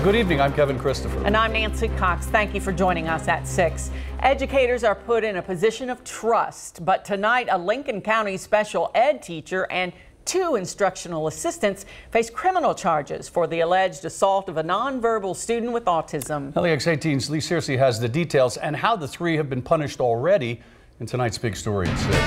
Good evening, I'm Kevin Christopher. And I'm Nancy Cox. Thank you for joining us at 6. Educators are put in a position of trust, but tonight a Lincoln County special ed teacher and 2 instructional assistants face criminal charges for the alleged assault of a nonverbal student with autism. LEX 18's Lee Searcy has the details and how the 3 have been punished already in tonight's big story at 6.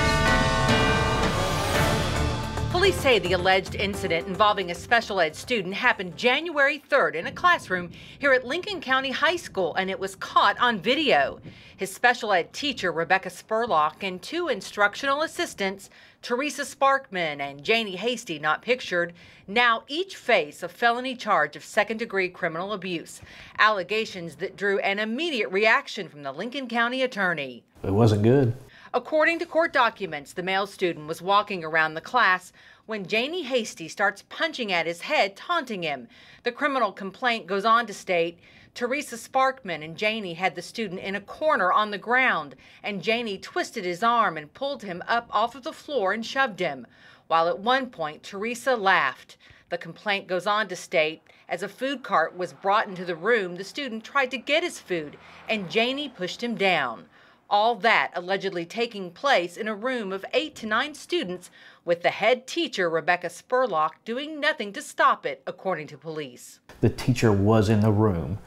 Police say the alleged incident involving a special ed student happened January 3rd in a classroom here at Lincoln County High School, and it was caught on video. His special ed teacher, Rebecca Spurlock, and 2 instructional assistants, Teresa Sparkman and Janie Hasty, not pictured, now each face a felony charge of second-degree criminal abuse. Allegations that drew an immediate reaction from the Lincoln County attorney. It wasn't good. According to court documents, the male student was walking around the class when Janie Hasty starts punching at his head, taunting him. The criminal complaint goes on to state, Teresa Sparkman and Janie had the student in a corner on the ground, and Janie twisted his arm and pulled him up off of the floor and shoved him, while at one point Teresa laughed. The complaint goes on to state, as a food cart was brought into the room, the student tried to get his food, and Janie pushed him down. All that allegedly taking place in a room of 8 to 9 students, with the head teacher, Rebecca Spurlock, doing nothing to stop it, according to police. The teacher was in the room.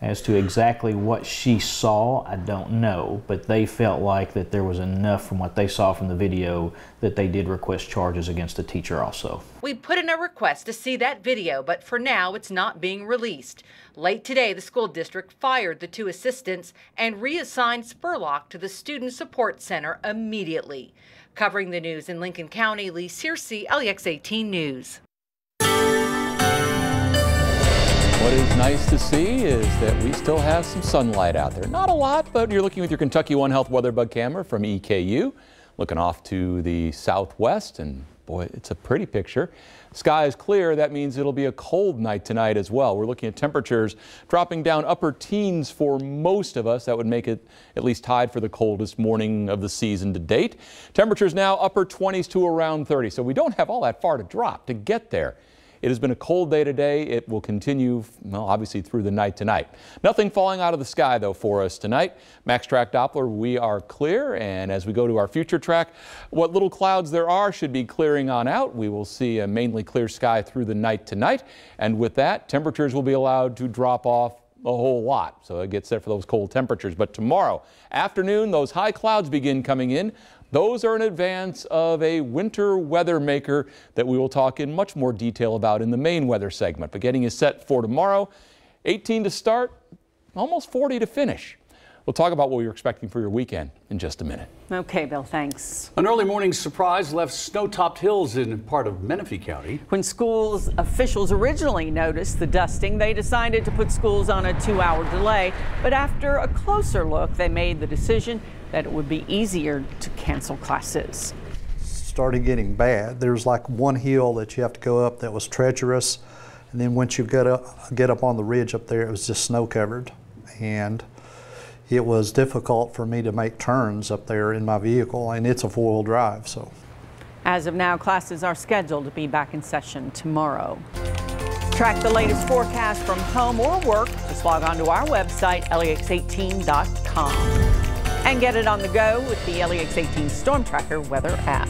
As to exactly what she saw, I don't know, but they felt like that there was enough from what they saw from the video that they did request charges against the teacher also. We put in a request to see that video, but for now it's not being released. Late today, the school district fired the 2 assistants and reassigned Spurlock to the Student Support Center immediately. Covering the news in Lincoln County, Lee Searcy, LEX 18 News. What is nice to see is that we still have some sunlight out there. Not a lot, but you're looking with your Kentucky One Health weather bug camera from EKU, looking off to the southwest, and boy, it's a pretty picture. Sky is clear. That means it'll be a cold night tonight as well. We're looking at temperatures dropping down upper teens for most of us. That would make it at least tied for the coldest morning of the season to date. Temperatures now upper 20s to around 30, so we don't have all that far to drop to get there. It has been a cold day today. It will continue, well, obviously through the night tonight. Nothing falling out of the sky, though, for us tonight. Max Track Doppler, we are clear. And as we go to our future track, what little clouds there are should be clearing on out. We will see a mainly clear sky through the night tonight. And with that, temperatures will be allowed to drop off a whole lot. So it gets set for those cold temperatures. But tomorrow afternoon, those high clouds begin coming in. Those are in advance of a winter weather maker that we will talk in much more detail about in the main weather segment. But getting you set for tomorrow, 18 to start, almost 40 to finish. We'll talk about what you're expecting for your weekend in just a minute. Okay, Bill, thanks. An early morning surprise left snow-topped hills in part of Menifee County. When schools officials originally noticed the dusting, they decided to put schools on a 2-hour delay. But after a closer look, they made the decision that it would be easier to cancel classes. Started getting bad. There's like one hill that you have to go up that was treacherous, and then once you get up on the ridge up there, it was just snow covered, and it was difficult for me to make turns up there in my vehicle, and it's a 4-wheel drive. So, as of now, classes are scheduled to be back in session tomorrow. Track the latest forecast from home or work. Just log on to our website, lex18.com. And get it on the go with the LEX 18 Storm Tracker weather app.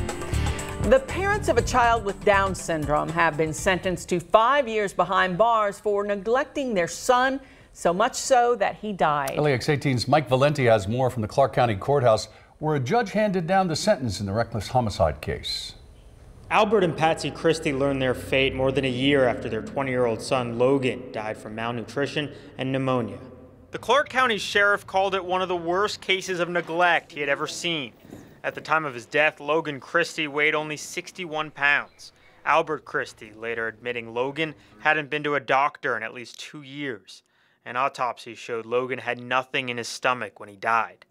The parents of a child with Down syndrome have been sentenced to 5 years behind bars for neglecting their son, so much so that he died. LEX 18's Mike Valenti has more from the Clark County Courthouse, where a judge handed down the sentence in the reckless homicide case. Albert and Patsy Christie learned their fate more than a year after their 20-year-old son Logan died from malnutrition and pneumonia. The Clark County Sheriff called it one of the worst cases of neglect he had ever seen. At the time of his death, Logan Christie weighed only 61 pounds. Albert Christie later admitting Logan hadn't been to a doctor in at least 2 years. An autopsy showed Logan had nothing in his stomach when he died.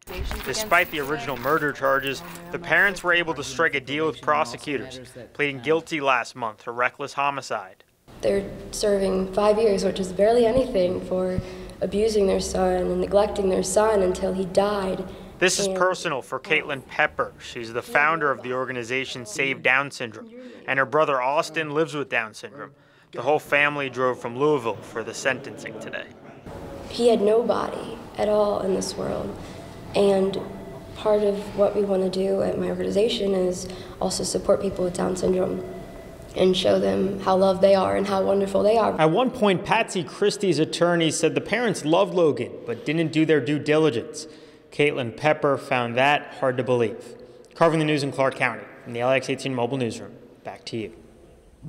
Despite the original murder charges, the parents were able to strike a deal with prosecutors, pleading guilty last month to reckless homicide. They're serving 5 years, which is barely anything, for abusing their son and neglecting their son until he died. This is personal for Caitlin Pepper. She's the founder of the organization Save Down Syndrome, and her brother Austin lives with Down syndrome. The whole family drove from Louisville for the sentencing today. He had nobody at all in this world, and part of what we want to do at my organization is also support people with Down syndrome and show them how loved they are and how wonderful they are. At one point, Patsy Christie's attorney said the parents loved Logan, but didn't do their due diligence. Caitlin Pepper found that hard to believe. Covering the news in Clark County, from the LEX 18 mobile newsroom, back to you.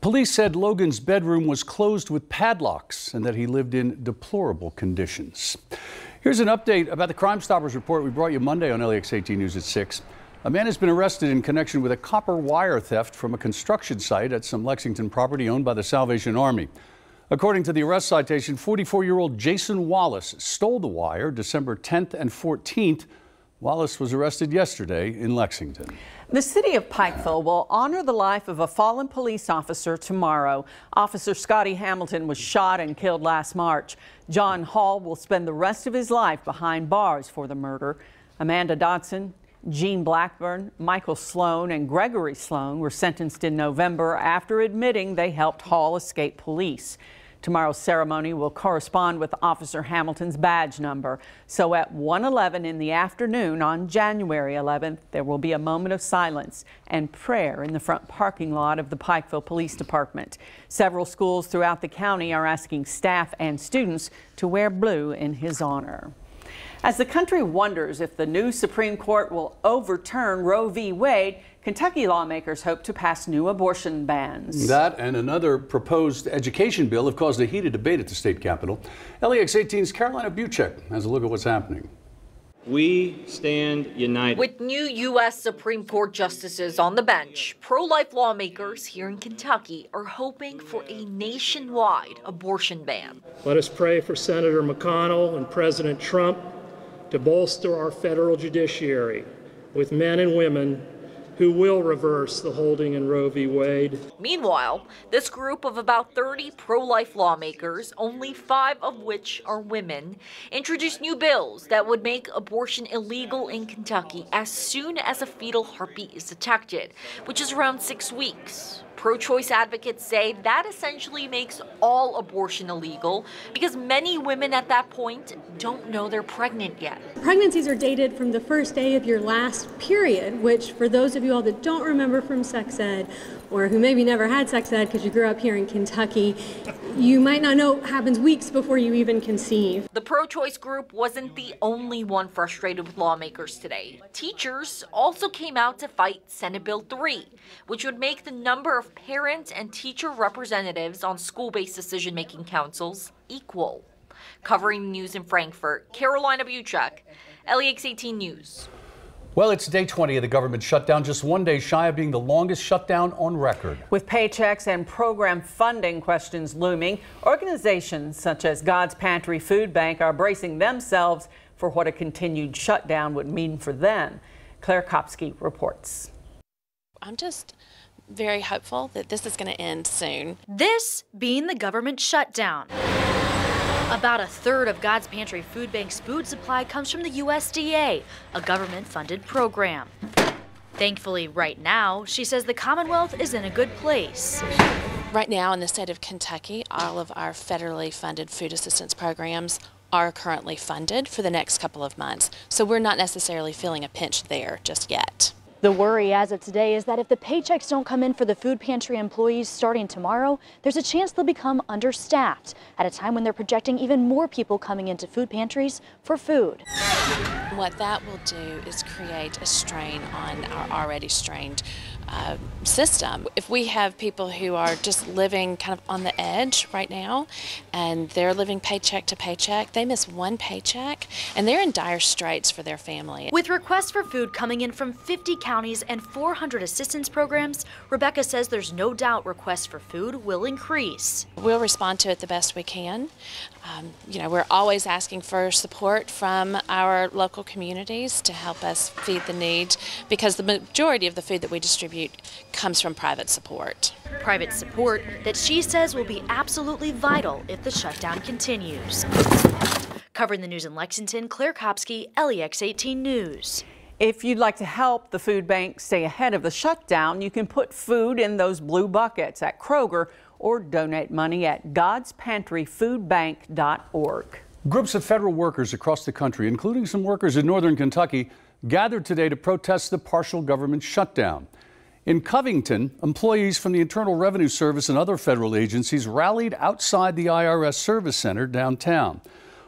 Police said Logan's bedroom was closed with padlocks and that he lived in deplorable conditions. Here's an update about the Crime Stoppers report we brought you Monday on LEX 18 News at 6. A man has been arrested in connection with a copper wire theft from a construction site at some Lexington property owned by the Salvation Army. According to the arrest citation, 44-year-old Jason Wallace stole the wire December 10th and 14th. Wallace was arrested yesterday in Lexington. The city of Pikeville will honor the life of a fallen police officer tomorrow. Officer Scotty Hamilton was shot and killed last March. John Hall will spend the rest of his life behind bars for the murder. Amanda Dodson, Gene Blackburn, Michael Sloan, and Gregory Sloan were sentenced in November after admitting they helped Hall escape police. Tomorrow's ceremony will correspond with Officer Hamilton's badge number. So at 1:11 in the afternoon on January 11th, there will be a moment of silence and prayer in the front parking lot of the Pikeville Police Department. Several schools throughout the county are asking staff and students to wear blue in his honor. As the country wonders if the new Supreme Court will overturn Roe v. Wade, Kentucky lawmakers hope to pass new abortion bans. That and another proposed education bill have caused a heated debate at the state capitol. LEX 18's Carolina Buchek has a look at what's happening. We stand united. With new U.S. Supreme Court justices on the bench, pro-life lawmakers here in Kentucky are hoping for a nationwide abortion ban. Let us pray for Senator McConnell and President Trump to bolster our federal judiciary with men and women who will reverse the holding in Roe v. Wade. Meanwhile, this group of about 30 pro-life lawmakers, only 5 of which are women, introduced new bills that would make abortion illegal in Kentucky as soon as a fetal heartbeat is detected, which is around 6 weeks. Pro-choice advocates say that essentially makes all abortion illegal because many women at that point don't know they're pregnant yet. Pregnancies are dated from the first day of your last period, which for those of you all that don't remember from sex ed, or who maybe never had sex ed because you grew up here in Kentucky, you might not know happens weeks before you even conceive. The pro-choice group wasn't the only one frustrated with lawmakers today. Teachers also came out to fight Senate Bill 3, which would make the number of parent and teacher representatives on school-based decision-making councils equal. Covering the news in Frankfort, Carolina Buchek, LEX 18 News. Well, it's day 20 of the government shutdown, just 1 day shy of being the longest shutdown on record. With paychecks and program funding questions looming, organizations such as God's Pantry Food Bank are bracing themselves for what a continued shutdown would mean for them. Claire Kopsky reports. I'm just very hopeful that this is going to end soon. This being the government shutdown. About a third of God's Pantry Food Bank's food supply comes from the USDA, a government-funded program. Thankfully, right now, she says the Commonwealth is in a good place. Right now in the state of Kentucky, all of our federally funded food assistance programs are currently funded for the next couple of months, so we're not necessarily feeling a pinch there just yet. The worry as of today is that if the paychecks don't come in for the food pantry employees starting tomorrow, there's a chance they'll become understaffed at a time when they're projecting even more people coming into food pantries for food. What that will do is create a strain on our already strained system. If we have people who are just living kind of on the edge right now and they're living paycheck to paycheck, they miss one paycheck and they're in dire straits for their family. With requests for food coming in from 50 counties and 400 assistance programs, Rebecca says there's no doubt requests for food will increase. We'll respond to it the best we can. We're always asking for support from our local communities to help us feed the need because the majority of the food that we distribute comes from private support. Private support that she says will be absolutely vital if the shutdown continues. Covering the news in Lexington, Claire Kopsky, LEX 18 News. If you'd like to help the food bank stay ahead of the shutdown, you can put food in those blue buckets at Kroger or donate money at godspantryfoodbank.org. Groups of federal workers across the country, including some workers in northern Kentucky, gathered today to protest the partial government shutdown. In Covington, employees from the Internal Revenue Service and other federal agencies rallied outside the IRS Service Center downtown.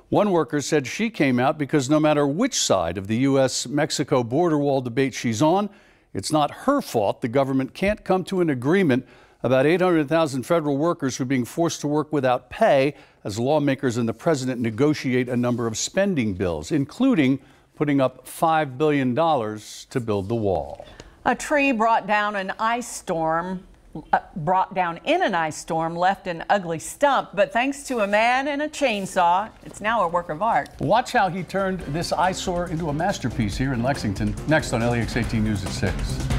One worker said she came out because no matter which side of the U.S.-Mexico border wall debate she's on, it's not her fault the government can't come to an agreement about 800,000 federal workers who are being forced to work without pay as lawmakers and the president negotiate a number of spending bills, including putting up $5 billion to build the wall. A tree brought down in an ice storm left an ugly stump, but thanks to a man and a chainsaw, it's now a work of art. Watch how he turned this eyesore into a masterpiece here in Lexington. Next on LEX 18 News at 6.